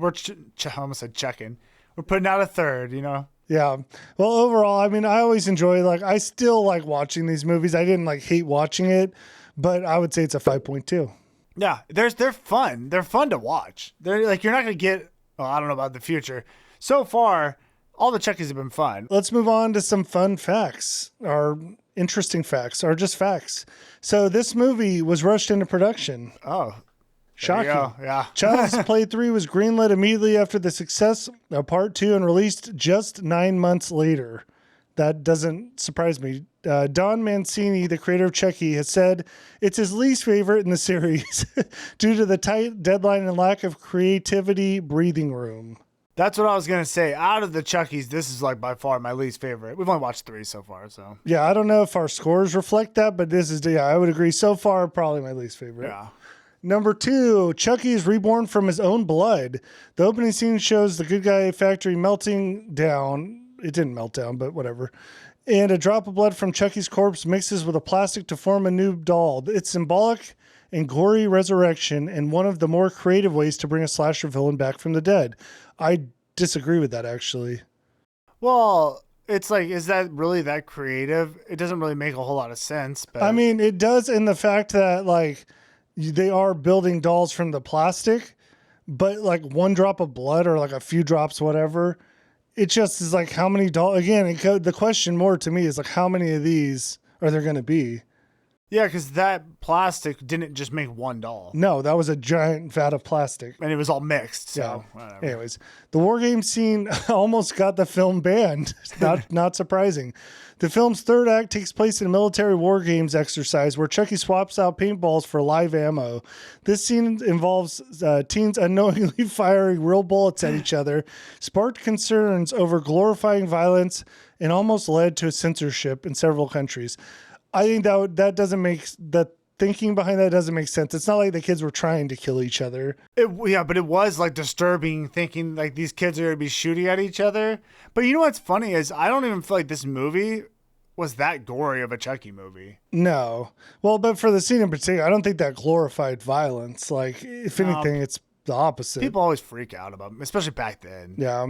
almost said checking. We're putting out a third, you know? Yeah. Well, overall, I mean, I always enjoy, like, I still like watching these movies. I didn't like hate watching it, but I would say it's a 5.2. Yeah. They're fun. They're fun to watch. They're like, you're not going to get, well, I don't know about the future. So far, all the Chuckies have been fun. Let's move on to some fun facts, or interesting facts, or just facts. So this movie was rushed into production. Oh, shocking. Yeah. Child's Play 3 was greenlit immediately after the success of Part 2 and released just 9 months later. That doesn't surprise me. Don Mancini, the creator of Chucky, has said it's his least favorite in the series due to the tight deadline and lack of creativity breathing room. That's what I was going to say. Out of the Chuckies, this is like by far my least favorite. We've only watched 3 so far, so. Yeah, I don't know if our scores reflect that, but I would agree. So far, probably my least favorite. Yeah. Number 2, Chucky is reborn from his own blood. The opening scene shows the good guy factory melting down. It didn't melt down, but whatever. And a drop of blood from Chucky's corpse mixes with a plastic to form a new doll. It's symbolic and gory resurrection and one of the more creative ways to bring a slasher villain back from the dead. I disagree with that, actually. Well, it's like, is that really that creative? It doesn't really make a whole lot of sense. But I mean, it does in the fact that, like, they are building dolls from the plastic, but like one drop of blood or like a few drops, whatever. It just is like how many dolls. Again, the question more to me is like how many of these are there going to be? Yeah, because that plastic didn't just make one doll. No, that was a giant vat of plastic. And it was all mixed. So, whatever. Anyways, the war game scene almost got the film banned. Not surprising. The film's third act takes place in a military war games exercise where Chucky swaps out paintballs for live ammo. This scene involves teens unknowingly firing real bullets at each other, sparked concerns over glorifying violence, and almost led to censorship in several countries. I think that doesn't make the thinking behind that doesn't make sense. It's not like the kids were trying to kill each other. But it was like disturbing thinking like these kids are going to be shooting at each other. But you know what's funny is I don't even feel like this movie was that gory of a Chucky movie. No. Well, but for the scene in particular, I don't think that glorified violence. Like, if anything, it's the opposite. People always freak out about them, especially back then. Yeah.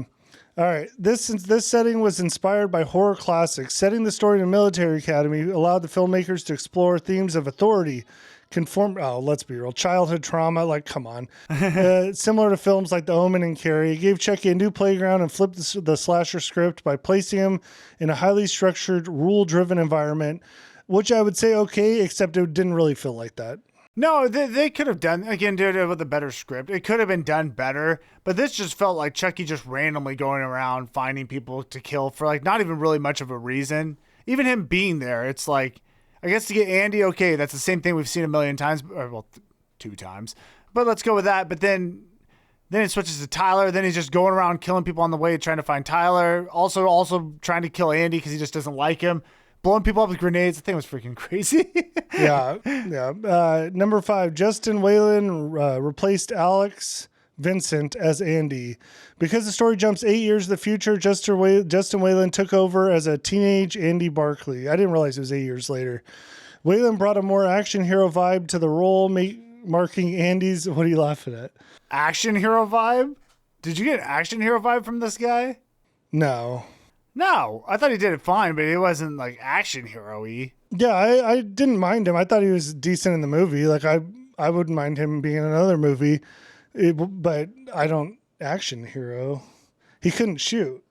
All right. This setting was inspired by horror classics. Setting the story in a military academy allowed the filmmakers to explore themes of authority, let's be real, childhood trauma. Like, come on. Similar to films like The Omen and Carrie, it gave Chucky a new playground and flipped the slasher script by placing him in a highly structured, rule-driven environment, which I would say okay, except it didn't really feel like that. No, they could have done, again, did it with a better script. It could have been done better, but this just felt like Chucky just randomly going around finding people to kill for like not even really much of a reason. Even him being there, it's like, I guess to get Andy, okay, that's the same thing we've seen a million times, or well, 2 times, but let's go with that. But then it switches to Tyler, then he's just going around killing people on the way, trying to find Tyler, also trying to kill Andy because he just doesn't like him. Blowing people up with grenades. The thing was freaking crazy. Yeah. Number 5, Justin Whalen replaced Alex Vincent as Andy. Because the story jumps 8 years in the future, Justin Whalen took over as a teenage Andy Barkley. I didn't realize it was 8 years later. Whalen brought a more action hero vibe to the role, marking Andy's... What are you laughing at? Action hero vibe? Did you get an action hero vibe from this guy? No, I thought he did it fine, but he wasn't like action hero-y. Yeah, I didn't mind him. I thought he was decent in the movie. Like I wouldn't mind him being in another movie, but I don't action hero. He couldn't shoot.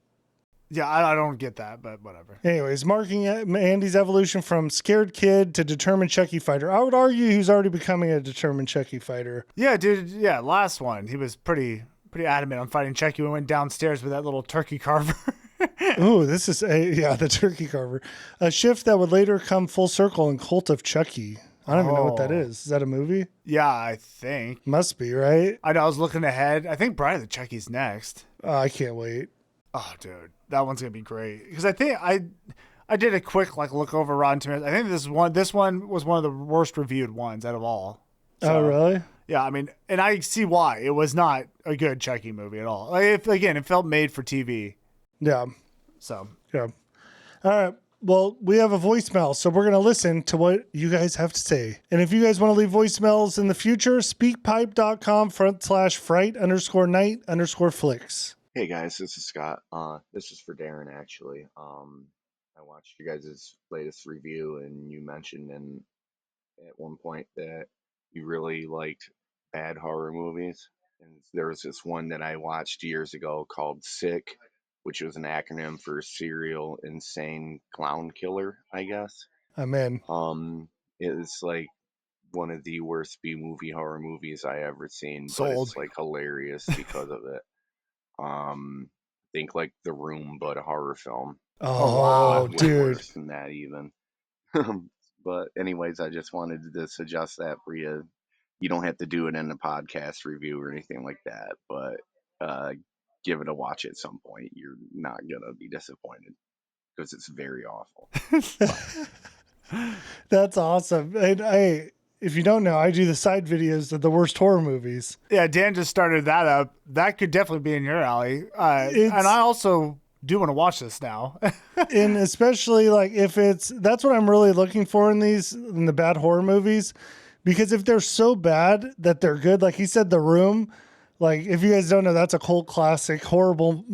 Yeah, I don't get that, but whatever. Anyways, marking Andy's evolution from scared kid to determined Chucky fighter. I would argue he's already becoming a determined Chucky fighter. Yeah, dude. Yeah, last one he was pretty adamant on fighting Chucky when we went downstairs with that little turkey carver. Ooh, this is the turkey carver. A shift that would later come full circle in Cult of Chucky. I don't even know what that is. Is that a movie? Yeah, I think. Must be, right? I know, I was looking ahead. I think Bride of the Chucky's next. I can't wait. Oh, dude. That one's going to be great. Because I think I did a quick look over Rotten Tomatoes. I think this one was one of the worst reviewed ones out of all. So, oh, really? Yeah, I mean, and I see why. It was not a good Chucky movie at all. It felt made for TV. Yeah. So. Yeah. All right. Well, we have a voicemail, so we're going to listen to what you guys have to say. And if you guys want to leave voicemails in the future, speakpipe.com/fright_night_flicks. Hey guys, this is Scott. This is for Darren actually. I watched you guys' latest review and you mentioned at one point that you really liked bad horror movies. And there was this one that I watched years ago called Sick, which was an acronym for Serial Insane Clown Killer, I guess. I'm in. It's like one of the worst B-movie horror movies I ever seen. Sold. But it's like hilarious because of it. Think like The Room, but a horror film. Oh, wow, dude. Worse than that even. But anyways, I just wanted to suggest that for you. You don't have to do it in a podcast review or anything like that, but give it a watch at some point. You're not gonna be disappointed because it's very awful. That's awesome. And if you don't know, I do the side videos of the worst horror movies. Yeah, Dan just started that up. That could definitely be in your alley. And I also do want to watch this now. And especially like that's what I'm really looking for in the bad horror movies, because if they're so bad that they're good, like he said, The Room. Like, if you guys don't know, that's a cult classic, horrible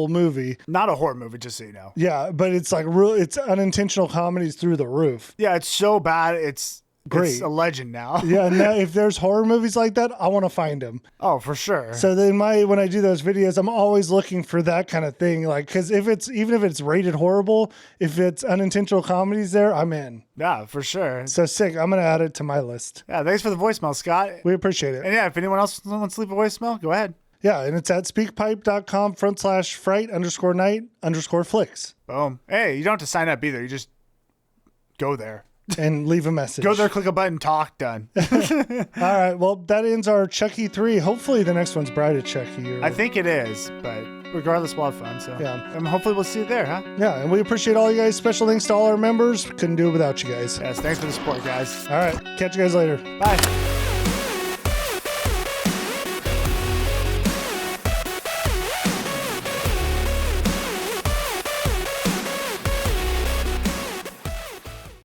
movie. Not a horror movie, just so you know. Yeah, but it's like it's unintentional comedies through the roof. Yeah, it's so bad. It's great. It's a legend now. Yeah, and now if there's horror movies like that, I want to find them. Oh, for sure. So then when I do those videos, I'm always looking for that kind of thing. Like, because even if it's rated horrible, if it's unintentional comedies there, I'm in. Yeah, for sure. So sick. I'm going to add it to my list. Yeah, thanks for the voicemail, Scott. We appreciate it. And yeah, if anyone else wants to leave a voicemail, go ahead. Yeah, and it's at speakpipe.com/fright_night_flicks. Boom. Hey, you don't have to sign up either. You just go there. And leave a message. Go there, click a button, talk, done. All right. Well, that ends our Chucky 3. Hopefully the next one's Bride of Chucky. I think it is, but regardless, we'll have fun. So yeah. Hopefully we'll see you there, huh? Yeah, and we appreciate all you guys. Special thanks to all our members. Couldn't do it without you guys. Yes, thanks for the support, guys. All right. Catch you guys later. Bye.